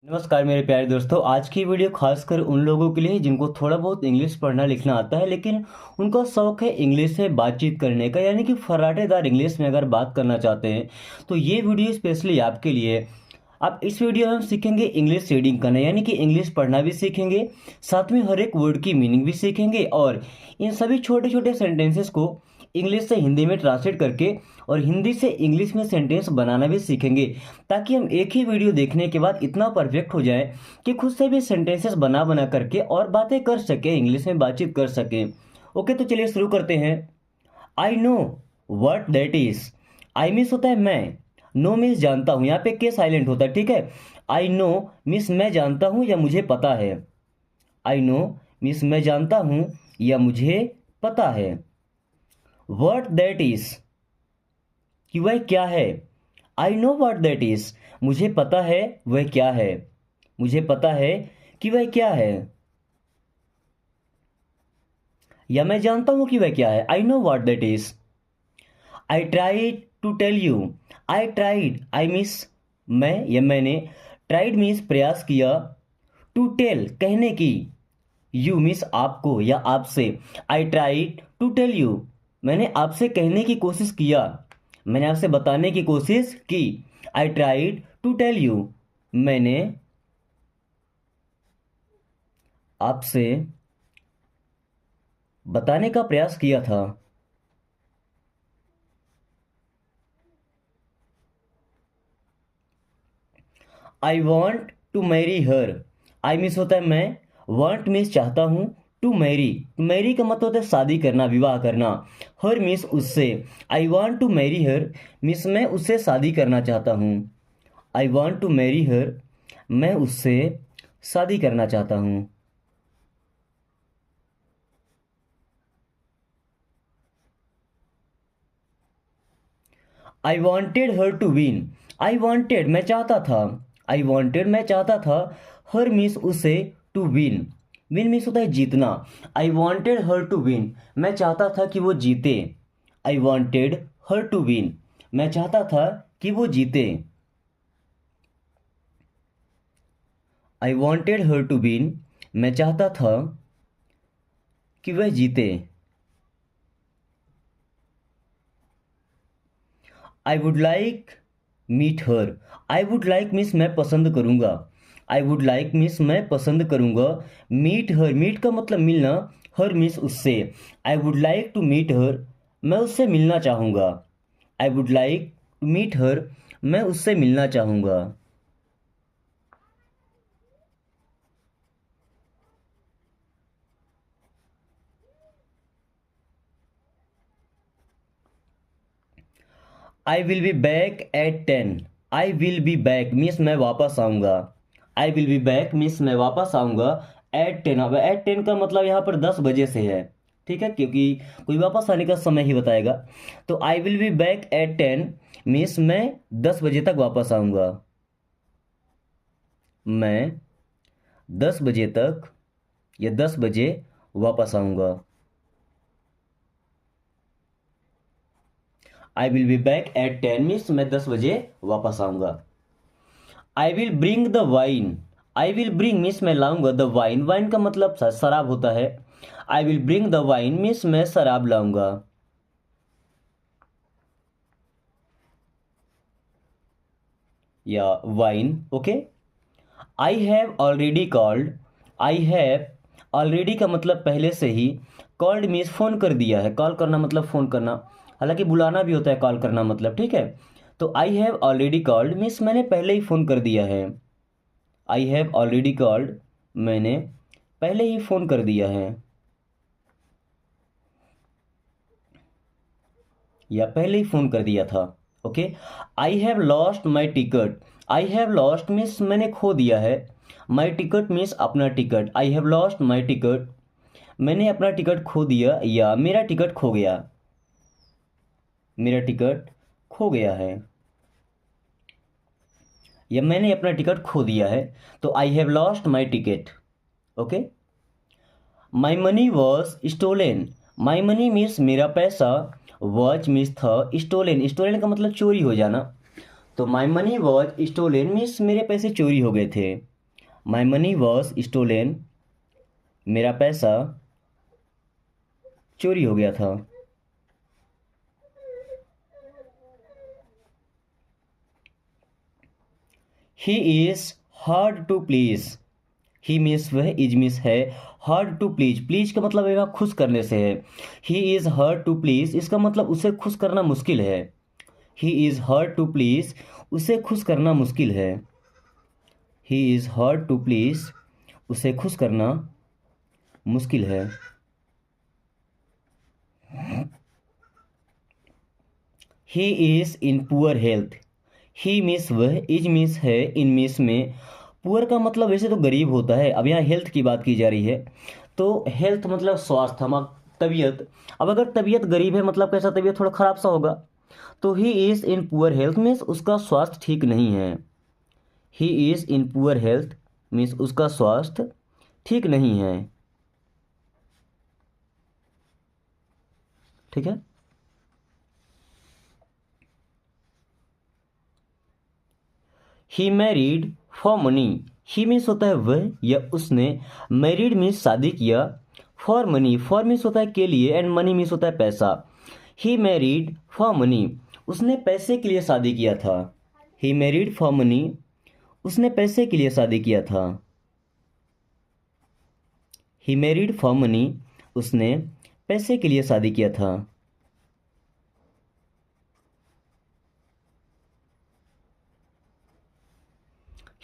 नमस्कार मेरे प्यारे दोस्तों। आज की वीडियो खासकर उन लोगों के लिए है जिनको थोड़ा बहुत इंग्लिश पढ़ना लिखना आता है, लेकिन उनका शौक है इंग्लिश से बातचीत करने का, यानी कि फर्राटेदार इंग्लिश में अगर बात करना चाहते हैं तो ये वीडियो स्पेशली आपके लिए है। आप इस वीडियो में हम सीखेंगे इंग्लिश रीडिंग करना, यानी कि इंग्लिश पढ़ना भी सीखेंगे, साथ में हर एक वर्ड की मीनिंग भी सीखेंगे और इन सभी छोटे छोटे सेंटेंसेस को इंग्लिश से हिंदी में ट्रांसलेट करके और हिंदी से इंग्लिश में सेंटेंस बनाना भी सीखेंगे, ताकि हम एक ही वीडियो देखने के बाद इतना परफेक्ट हो जाए कि खुद से भी सेंटेंसेस बना बना करके और बातें कर सकें, इंग्लिश में बातचीत कर सकें। ओके, तो चलिए शुरू करते हैं। आई know what that is. I means होता है मैं, नो मीन्स जानता हूँ, यहाँ पे के साइलेंट होता है, ठीक है। आई नो मीन्स मैं जानता हूँ या मुझे पता है। आई नो मीन्स मैं जानता हूँ या मुझे पता है। वट दैट इज कि वह क्या है। I know what that is, मुझे पता है वह क्या है, मुझे पता है कि वह क्या है, या मैं जानता हूं कि वह क्या है। I know what that is. I tried to tell you. I tried, I means मैं या मैंने, ट्राइड मीन्स प्रयास किया, टू टेल कहने की, यू मीन्स आपको या आपसे। I tried to tell you, मैंने आपसे कहने की कोशिश किया, मैंने आपसे बताने की कोशिश की। I tried to tell you, मैंने आपसे बताने का प्रयास किया था। I want to marry her. I means होता है मैं, वॉन्ट मीन्स चाहता हूँ, टू मैरी, मैरी का मतलब होता है शादी करना, विवाह करना। हर मीन्स उससे। I want to marry her means मैं उससे शादी करना चाहता हूँ। I want to marry her, मैं उससे शादी करना चाहता हूँ। I wanted her to win. I wanted मैं चाहता था, आई वॉन्टेड मैं चाहता था, हर मीन्स उसे, टू विन, विन मीन्स होता है जीतना। I wanted her to win, मैं चाहता था कि वो जीते। I wanted her to win, मैं चाहता था कि वो जीते। I wanted her to win, मैं चाहता था कि वह जीते। I would like meet her. I would like means मैं पसंद करूंगा, आई वुड लाइक मीन्स मैं पसंद करूंगा, मीट हर, मीट का मतलब मिलना, हर मीन्स उससे। I would like to meet her, मैं उससे मिलना चाहूंगा। I would like to meet her, मैं उससे मिलना चाहूंगा। I will be back at 10। I will be back means मैं वापस आऊंगा। I will be back means मैं वापस आऊंगा एट 10। अब एट 10 का मतलब यहाँ पर 10 बजे से है, ठीक है, क्योंकि कोई वापस आने का समय ही बताएगा। तो आई will be back at 10 means मैं 10 बजे तक वापस आऊंगा। मैं 10 बजे तक या 10 बजे वापस आऊंगा। I will be back at 10 means मैं 10 बजे वापस आऊंगा। I will bring the wine. I will bring means मैं लाऊंगा, द वाइन, वाइन का मतलब शराब होता है। I will bring the wine means मैं शराब लाऊंगा। या wine, okay. I have already called. I have already का मतलब पहले से ही, कॉल्ड मीन्स फोन कर दिया है, कॉल करना मतलब फोन करना, हालांकि बुलाना भी होता है कॉल करना मतलब, ठीक है। तो I have already called means मैंने पहले ही फोन कर दिया है। आई हैव ऑलरेडी कॉल्ड, मैंने पहले ही फोन कर दिया है या पहले ही फोन कर दिया था। Okay. I have lost my ticket. I have lost means मैंने खो दिया है, माई टिकट मीन्स अपना ticket. I have lost my ticket, मैंने अपना टिकट खो दिया या मेरा टिकट खो गया, मेरा टिकट खो गया है या मैंने अपना टिकट खो दिया है। तो I have lost my ticket. Okay. My money was stolen. My money means मेरा पैसा, वॉच मीन्स था, स्टोलन, स्टोलन का मतलब चोरी हो जाना। तो my money was stolen means मेरे पैसे चोरी हो गए थे। माई मनी वॉज स्टोलन, मेरा पैसा चोरी हो गया था। He is hard to please, he means वह, इज मीन्स है, हार्ड टू प्लीज, प्लीज का मतलब है खुश करने से है। He is hard to please, इसका मतलब उसे खुश करना मुश्किल है। He is hard to please, उसे खुश करना मुश्किल है। He is hard to please, उसे खुश करना मुश्किल है। He is in poor health, he means वह, इज मीन्स है, इन मीन्स में। पुअर का मतलब वैसे तो गरीब होता है, अब यहाँ हेल्थ की बात की जा रही है, तो हेल्थ मतलब स्वास्थ्य, हम तबीयत। अब अगर तबीयत गरीब है मतलब कैसा, तबीयत थोड़ा खराब सा होगा। तो he is in poor health means उसका स्वास्थ्य ठीक नहीं है। He is in poor health means उसका स्वास्थ्य ठीक नहीं है। ठीक है। He married for money, he means होता है वह या उसने, मैरिड मीन्स शादी किया, फॉर मनी, फॉर मीन्स होता है के लिए, एंड मनी मीन्स होता है पैसा। ही मैरिड फॉर मनी, उसने पैसे के लिए शादी किया था। ही मैरिड फॉर मनी, उसने पैसे के लिए शादी किया था। ही मैरिड फॉर मनी, उसने पैसे के लिए शादी किया था।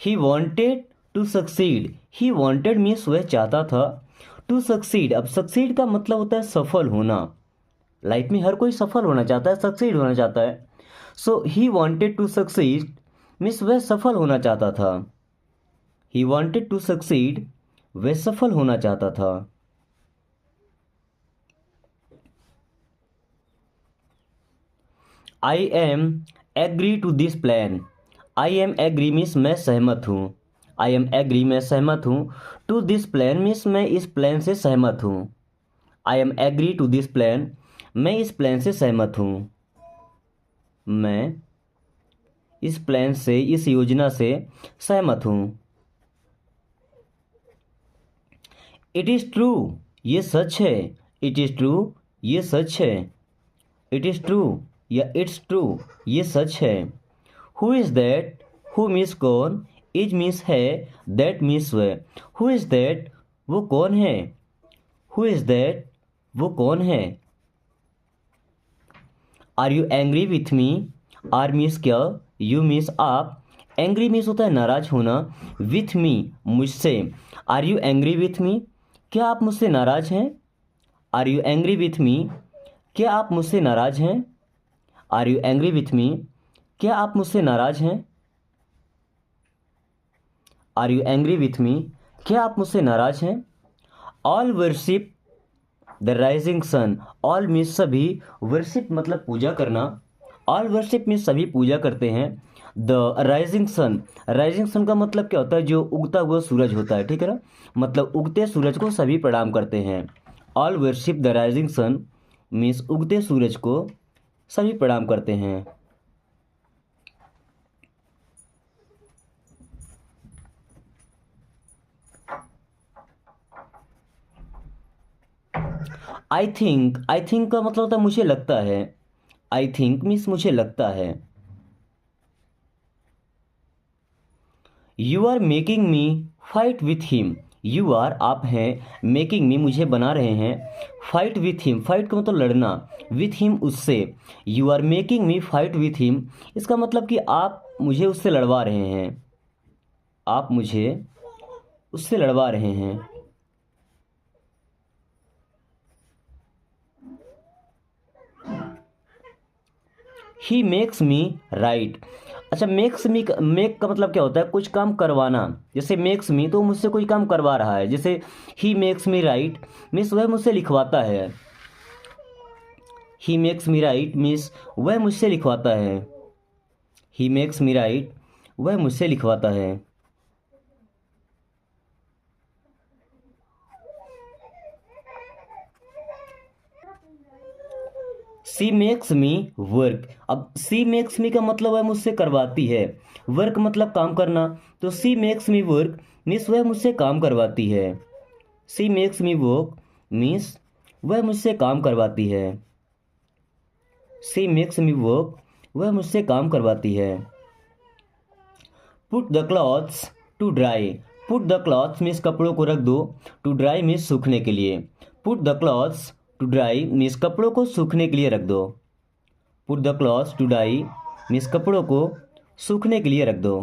He wanted to succeed, he wanted means वह चाहता था, टू सक्सीड, अब सक्सीड का मतलब होता है सफल होना। लाइफ में हर कोई सफल होना चाहता है, सक्सीड होना चाहता है। So he wanted to succeed means वह सफल होना चाहता था। ही वॉन्टेड टू सक्सीड, वह सफल होना चाहता था। I am agree to this plan, I am agree means मैं सहमत हूँ। आई एम एग्री मैं सहमत हूँ, टू दिस प्लान मीन्स मैं इस प्लान से सहमत हूँ। I am agree to this plan, मैं इस प्लान से सहमत हूँ। मैं इस प्लान से, इस योजना से सहमत हूँ। इट इज़ ट्रू, ये सच है। इट इज़ ट्रू, ये सच है। इट इज़ ट्रू या इट्स ट्रू, ये सच है। Who is that, who means कौन, इज मीन्स है, दैट मीन्स वह। हु इज़ दैट, वो कौन है। हु इज़ दैट, वो कौन है। Are you angry with me, are means क्या, यू मीन्स आप, एंग्री मीन्स होता है नाराज होना, विथ मी मुझसे। Are you angry with me, क्या आप मुझसे नाराज हैं। Are you angry with me, क्या आप मुझसे नाराज हैं। Are you angry with me, क्या आप मुझसे नाराज हैं। Are you angry with me, क्या आप मुझसे नाराज हैं। All worship the rising sun, all means सभी, वर्शिप मतलब पूजा करना। ऑल वर्शिप मीन्स सभी पूजा करते हैं। The rising sun, rising sun का मतलब क्या होता है, जो उगता हुआ सूरज होता है, ठीक है ना, मतलब उगते सूरज को सभी प्रणाम करते हैं। All worship the rising sun means उगते सूरज को सभी प्रणाम करते हैं। आई थिंक का मतलब होता है मुझे लगता है। आई थिंक मीन्स मुझे लगता है। You are making me fight with him, you are आप हैं, मेकिंग मी मुझे बना रहे हैं, फाइट विथ हिम, फाइट का मतलब लड़ना, विथ हिम उससे। You are making me fight with him, इसका मतलब कि आप मुझे उससे लड़वा रहे हैं। आप मुझे उससे लड़वा रहे हैं। ही मेक्स मी राइट, अच्छा मेक्स मी, मेक का मतलब क्या होता है, कुछ काम करवाना। जैसे मेक्स मी तो मुझसे कोई काम करवा रहा है, जैसे he makes me right means वह मुझसे लिखवाता है। He makes me right means वह मुझसे लिखवाता है। ही मेक्स मी राइट, वह मुझसे लिखवाता है। सी मेक्स मी वर्क। अब सी मेक्स मी का मतलब है मुझसे करवाती है, वर्क मतलब काम करना, तो सी मेक्स मी वर्क मीन्स वह मुझसे काम करवाती है। सी मेक्स मी वर्क मीन्स वह मुझसे काम करवाती है। सी मेक्स मी वर्क वह मुझसे काम करवाती है। Put the clothes to dry. Put the clothes means कपड़ों को रख दो, टू ड्राई मीन्स सूखने के लिए। Put the clothes to dry means कपड़ों को सूखने के लिए रख दो। Put the clothes to dry means कपड़ों को सूखने के लिए रख दो।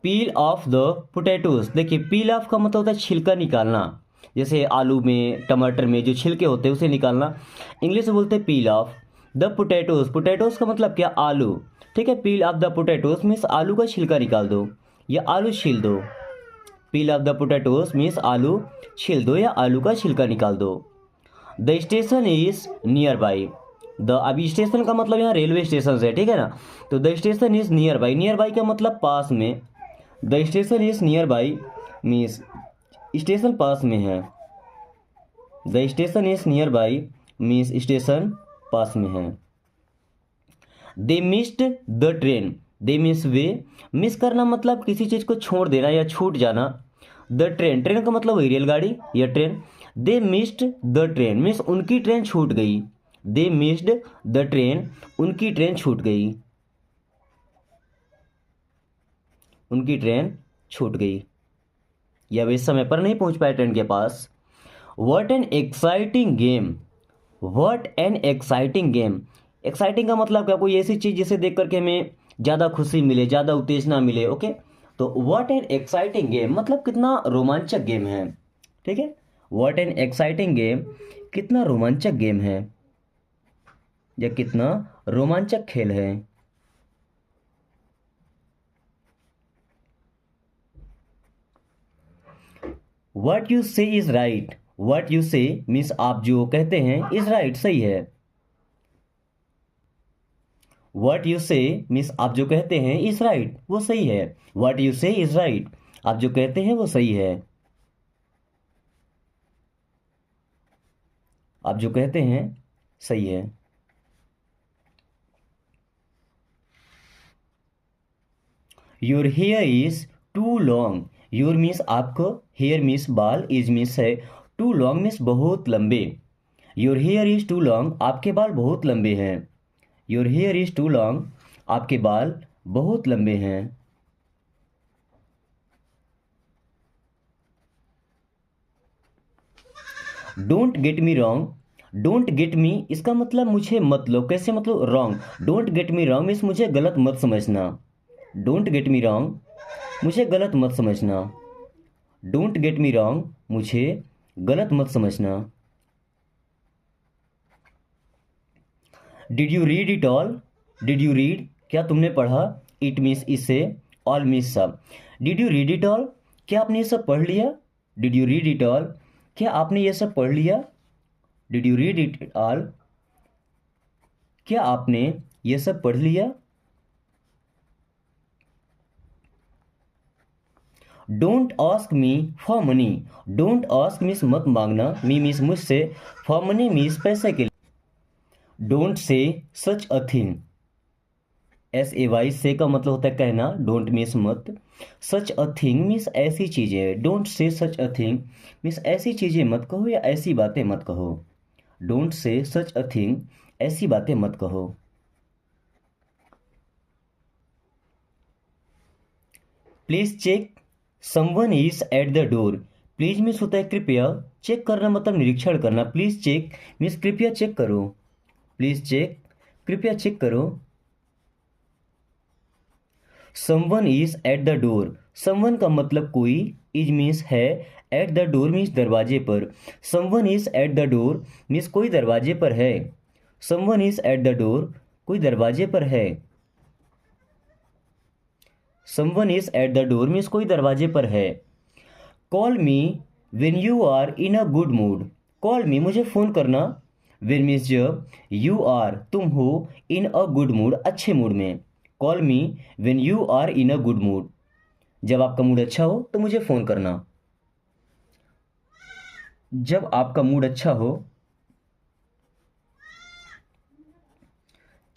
Peel off the potatoes. देखिए पील ऑफ का मतलब होता है छिलका निकालना, जैसे आलू में टमाटर में जो छिलके होते हैं उसे निकालना, इंग्लिश में बोलते हैं पील ऑफ द पोटैटोज। पोटैटोज का मतलब क्या, आलू, ठीक है। पील ऑफ द पोटैटोज मीन्स आलू का छिलका निकाल दो या आलू छील दो। Peel off the potatoes means आलू छील दो या आलू का छिलका निकाल दो। The station is near by. The, अभी स्टेशन का मतलब यहाँ रेलवे स्टेशन है, ठीक है ना, तो the station is nearby. Nearby का मतलब पास में, the station is nearby means station पास में है। The station is nearby means station पास में है। They missed the train. They means they, miss करना मतलब किसी चीज़ को छोड़ देना या छूट जाना। द ट्रेन, ट्रेन का मतलब वही रेलगाड़ी या train. They missed the train means उनकी ट्रेन छूट गई। दे मिस्ड द ट्रेन उनकी ट्रेन छूट गई, उनकी ट्रेन छूट गई या वे समय पर नहीं पहुंच पाए ट्रेन के पास। What an exciting game. What an exciting game. Exciting का मतलब क्या, कोई ऐसी चीज़ जिसे देख करके हमें ज़्यादा खुशी मिले, ज़्यादा उत्तेजना मिले, ओके। तो व्हाट एन एक्साइटिंग गेम मतलब कितना रोमांचक गेम है, ठीक है। व्हाट एन एक्साइटिंग गेम, कितना रोमांचक गेम है या कितना रोमांचक खेल है। What you say is right. What you say means आप जो कहते हैं is right, सही है। What you say मीन्स आप जो कहते हैं is right, वो सही है। What you say is right, आप जो कहते हैं वो सही है। आप जो कहते हैं सही है। Your hair is too long. Your means आपको, हेयर मीन्स बाल, इज मीन्स है, टू लॉन्ग मीन्स बहुत लंबे। Your hair is too long, आपके बाल बहुत लंबे हैं। Your hair is too long, आपके बाल बहुत लंबे हैं। Don't get me wrong. Don't get me इसका मतलब मुझे मत लो, कैसे मतलब wrong. Don't get me wrong means मुझे गलत मत समझना। डोंट गेट मी रॉन्ग, मुझे गलत मत समझना। डोंट गेट मी रॉन्ग, मुझे गलत मत समझना। Did you read it all. Did you read, क्या तुमने पढ़ा, इट मीन्स इसे, ऑल मीन्स सब। Did you read it all, क्या आपने ये सब पढ़ लिया। Did you read it all, क्या आपने ये सब पढ़ लिया। Did you read it all, क्या आपने ये सब पढ़ लिया। Don't ask me for money. Don't ask means मत मांगना, मी मीन्स मुझसे, फॉर मनी मीन्स पैसे के लिए। Don't say such a thing, SAY से का मतलब होता है कहना, डोंट मीन्स मत, सच अ थिंग मीन्स ऐसी चीज़ें। Don't say such a thing means ऐसी चीज़ें मत कहो या ऐसी बातें मत कहो। Don't say such a thing, ऐसी बातें मत कहो। Please check someone is at the door. Please means होता है कृपया, चेक करना मतलब निरीक्षण करना। प्लीज चेक मीन्स कृपया चेक करो। प्लीज चेक, कृपया चेक करो। Someone is at the door, someone का मतलब कोई, इज मीन्स है, एट द डोर मीन्स दरवाजे पर। Someone is at the door means कोई दरवाजे पर है। Someone is at the door, कोई दरवाजे पर है। Someone is at the door means कोई दरवाजे पर है। Call me when you are in a good mood. Call me मुझे फ़ोन करना, वेन मीन्स जब, यू आर तुम हो, इन अ गुड मूड अच्छे मूड में। Call me when you are in a good mood, जब आपका मूड अच्छा हो तो मुझे फ़ोन करना। जब आपका मूड अच्छा हो,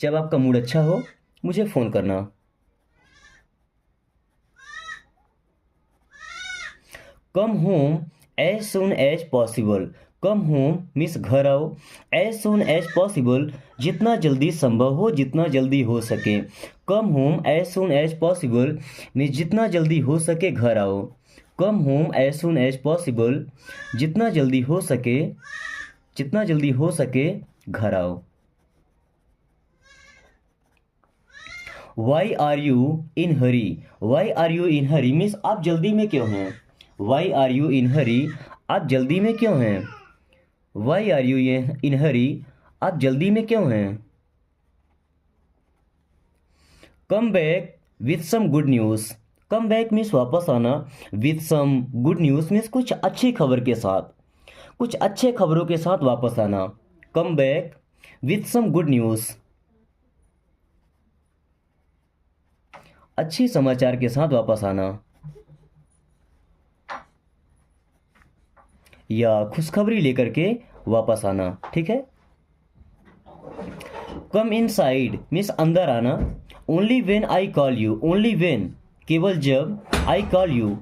जब आपका मूड अच्छा हो मुझे फ़ोन करना। Come home as soon as possible. Come home means घर आओ, एज सुन एज पॉसिबल जितना जल्दी संभव हो, जितना जल्दी हो सके। Come home as soon as possible means जितना जल्दी हो सके घर आओ। Come home as soon as possible जितना जल्दी हो सके, जितना जल्दी हो सके घर आओ। Why are you in hurry. Why are you in hurry means आप जल्दी में क्यों हैं। Why are you in hurry, आप जल्दी में क्यों हैं। Why are you in hurry, आप जल्दी में क्यों हैं। Come back with some good news. Come back means वापस आना, with some good news means कुछ अच्छी खबर के साथ, कुछ अच्छे खबरों के साथ वापस आना। Come back with some good news, अच्छी समाचार के साथ वापस आना या खुशखबरी लेकर के वापस आना। ठीक है। कम इन साइड मीन्स अंदर आना, only when I call you. Only when केवल जब, आई कॉल यू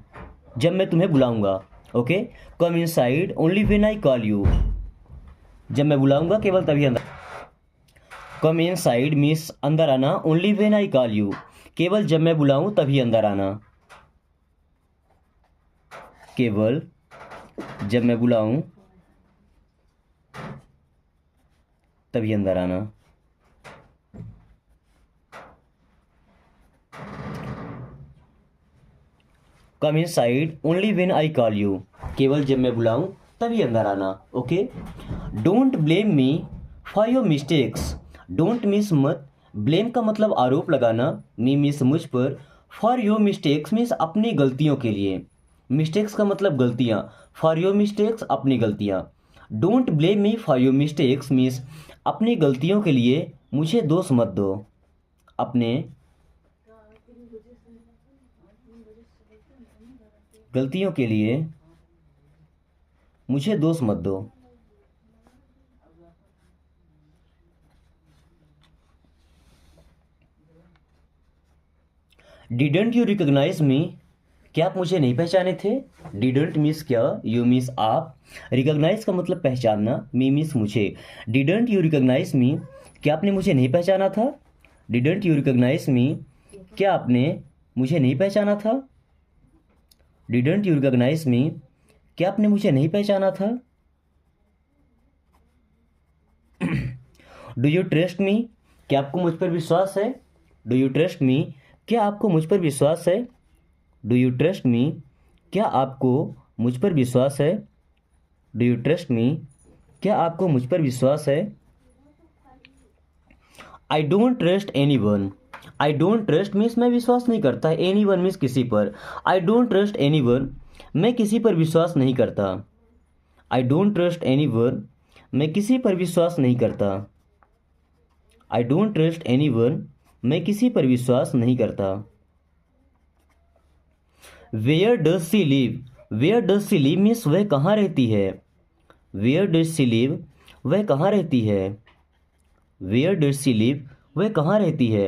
जब मैं तुम्हें बुलाऊंगा। Okay. Come inside only when I call you, जब मैं बुलाऊंगा केवल तभी अंदर। कम इन साइड मीन्स अंदर आना, only when I call you केवल जब मैं बुलाऊं तभी अंदर आना। केवल जब मैं बुलाऊं तभी अंदर आना। Come inside only when I call you, केवल जब मैं बुलाऊं तभी अंदर आना। Okay. Don't blame me for your mistakes. Don't means मत, ब्लेम का मतलब आरोप लगाना, मी मीन्स मुझ पर, फॉर योर मिस्टेक्स मीन्स अपनी गलतियों के लिए। मिस्टेक्स का मतलब गलतियाँ, फॉर योर मिस्टेक्स अपनी गलतियाँ। Don't blame me for your mistakes means अपनी गलतियों के लिए मुझे दोष मत दो। अपने गलतियों के लिए मुझे दोष मत दो। डिडंट यू रिकॉग्नाइज मी, क्या आप मुझे नहीं पहचाने थे। डिडंट मीन्स क्या, यू मीन्स आप, रिकॉग्नाइज का मतलब पहचानना, मी मीन्स मुझे। डिडंट यू रिकॉग्नाइज मी, क्या आपने मुझे नहीं पहचाना था। डिडंट यू रिकॉग्नाइज मी, क्या आपने मुझे नहीं पहचाना था। डिडंट यू रिकॉग्नाइज मी, क्या आपने मुझे नहीं पहचाना था। डू यू ट्रस्ट मी, क्या आपको मुझ पर विश्वास है। डू यू ट्रस्ट मी, क्या आपको मुझ पर विश्वास है। डू यू ट्रस्ट मी, क्या आपको मुझ पर विश्वास है। डू यू ट्रस्ट मी, क्या आपको मुझ पर विश्वास है। I don't trust anyone. I don't trust means मैं विश्वास नहीं करता, एनी वन मीन्स किसी पर। I don't trust anyone, मैं किसी पर विश्वास नहीं करता। I don't trust anyone, मैं किसी पर विश्वास नहीं करता। I don't trust anyone, मैं किसी पर विश्वास नहीं करता। Where does she live, where does she live means वह कहाँ रहती है। वेयर डज सी लिव, वह कहाँ रहती है। वेयर डज सी लिव, वह कहाँ रहती है।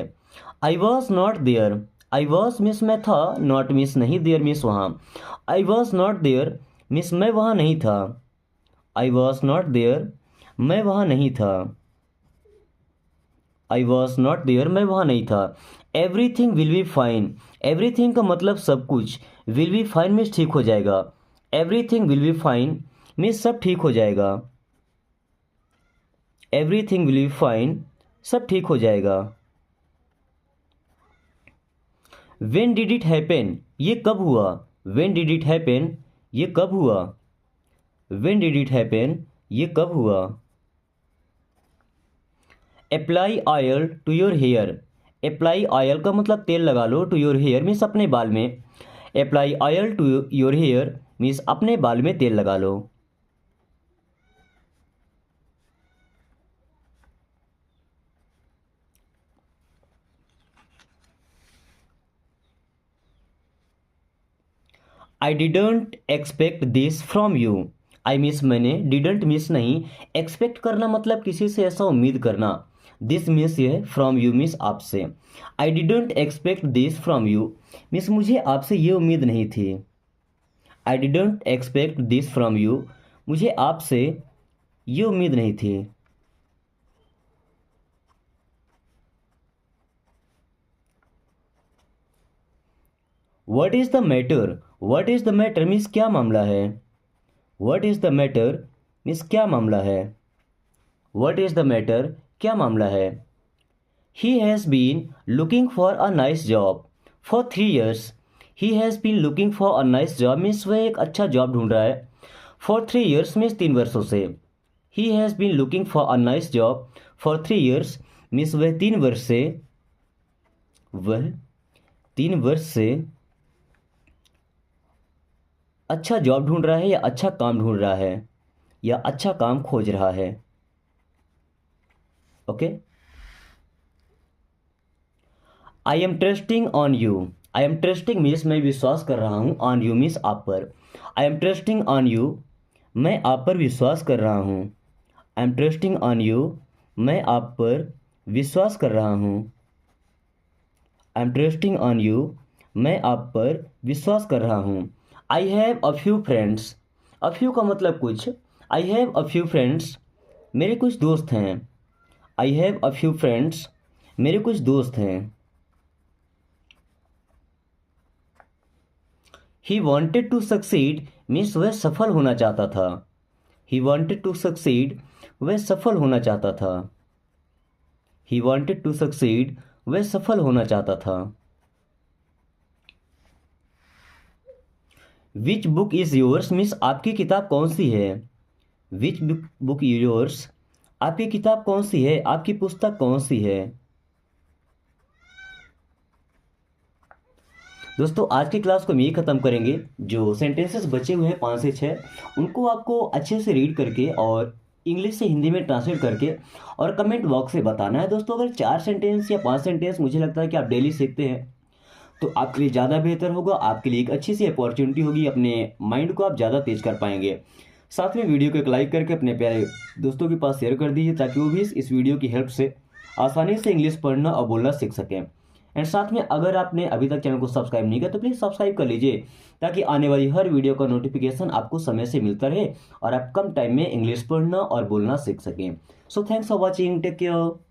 I was not there, I was means मैं था, नॉट मीन्स नहीं, देयर मीन्स वहाँ। I was not there means मैं वहाँ नहीं था। आई वॉज नॉट देयर, मैं वहाँ नहीं था। आई वॉज नॉट देयर, मैं वहाँ नहीं था। Everything will be fine, everything का मतलब सब कुछ, विल बी फाइन मीन्स ठीक हो जाएगा। Everything will be fine means सब ठीक हो जाएगा। एवरीथिंग विल बी फाइन, सब ठीक हो जाएगा। वेन डिड इट हैपन, ये कब हुआ। वेन डिड इट हैपन, ये कब हुआ। वेन डिड इट हैपन, ये कब हुआ। Apply oil to your hair. Apply oil का मतलब तेल लगा लो, टू योर हेयर मीन्स अपने बाल में। Apply oil to your hair means अपने बाल में तेल लगा लो। I didn't expect this from you. I means मैंने, डिडंट मिस नहीं, एक्सपेक्ट करना मतलब किसी से ऐसा उम्मीद करना, दिस मिस ये फ्रॉम यू मिस आपसे। I didn't expect this from you means मुझे आपसे ये उम्मीद नहीं थी। आई didn't expect this from you मुझे आपसे ये उम्मीद नहीं थी। What is the matter, what is the matter means क्या मामला है। What is the matter means क्या मामला है। व्हाट इज द मैटर क्या मामला है। He has been looking for a nice job for 3 years। He has been looking for a nice job means वह एक अच्छा जॉब ढूंढ रहा है। फॉर 3 years मीन्स 3 वर्षों से। He has been looking for a nice job for 3 years means वह 3 वर्ष से अच्छा जॉब ढूंढ रहा है या अच्छा काम ढूंढ रहा है या अच्छा काम खोज रहा है। Okay. I am trusting on you. I am trusting means मैं विश्वास कर रहा हूँ, ऑन यू मीन्स आप पर। I am trusting on you मैं आप पर विश्वास कर रहा हूँ। I am trusting on you मैं आप पर विश्वास कर रहा हूँ। I am trusting on you मैं आप पर विश्वास कर रहा हूँ। I have a few friends. A few का मतलब कुछ। I have a few friends मेरे कुछ दोस्त हैं। I have a few friends मेरे कुछ दोस्त हैं। ही वॉन्टेड टू सक्सीड मीन्स वह सफल होना चाहता था। ही वॉन्टेड टू सक्सीड वह सफल होना चाहता था। ही वॉन्टेड टू सक्सीड वह सफल होना चाहता था। Which book is yours means आपकी किताब कौन सी है। विच बुक योर्स आपकी किताब कौन सी है, आपकी पुस्तक कौन सी है। दोस्तों आज की क्लास को हम यही ख़त्म करेंगे। जो सेंटेंसेस बचे हुए हैं 5 से 6 उनको आपको अच्छे से रीड करके और इंग्लिश से हिंदी में ट्रांसलेट करके और कमेंट बॉक्स से बताना है। दोस्तों अगर 4 सेंटेंस या 5 सेंटेंस मुझे लगता है कि आप डेली सीखते हैं तो आपके लिए ज़्यादा बेहतर होगा, आपके लिए एक अच्छी सी अपॉर्चुनिटी होगी, अपने माइंड को आप ज़्यादा तेज कर पाएंगे। साथ में वीडियो को एक लाइक करके अपने प्यारे दोस्तों के पास शेयर कर दीजिए ताकि वो भी इस वीडियो की हेल्प से आसानी से इंग्लिश पढ़ना और बोलना सीख सकें। एंड साथ में अगर आपने अभी तक चैनल को सब्सक्राइब नहीं किया तो प्लीज़ सब्सक्राइब कर लीजिए ताकि आने वाली हर वीडियो का नोटिफिकेशन आपको समय से मिलता रहे और आप कम टाइम में इंग्लिश पढ़ना और बोलना सीख सकें। So thanks for watching, take care.